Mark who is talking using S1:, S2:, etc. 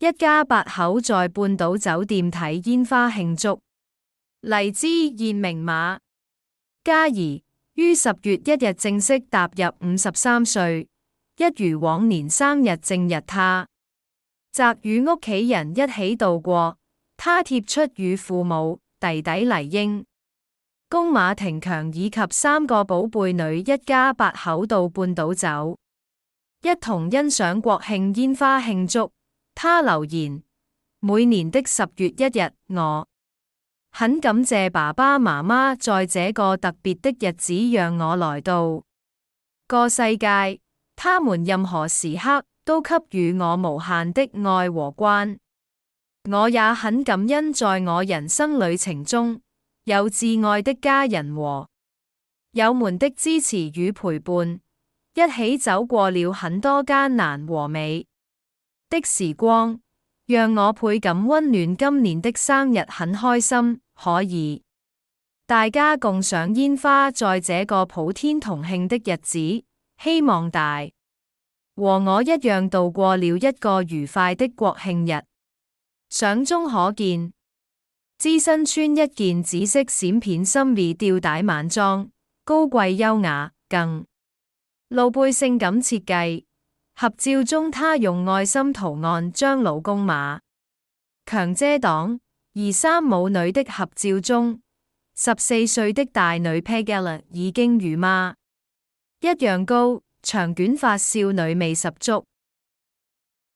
S1: 一家8口在半島酒店睇煙花慶祝。黎姿現名馬嘉儀於10月1日正式踏入53歲，一如往年生日正日她擇與屋企人一起度過，她貼出與父母、弟弟黎英、公馬廷強以及3個寶貝女一家8口到半島走，一同欣賞國慶煙花慶祝。她留言：每年的10月1日，我很感謝爸爸媽媽在這個特別的日子讓我來到個世界，他們任何時刻都給予我無限的愛和關。我也很感恩在我人生旅程中有摯愛的家人和友們的支持與陪伴，一起走過了很多艱難和美的時光，讓我倍感溫暖。今年的生日很開心，可以大家共賞煙花，在這個普天同慶的日子，希望大和我一樣度過了一個愉快的國慶日。相中可見，資身穿一件紫色閃片深 V 吊帶晚裝，高貴優雅，更露背性感設計。合照中，她用愛心圖案將老公馬強遮擋，而3母女的合照中，14歲的大女 Pegella 已經與媽一樣高，長捲髮少女味十足。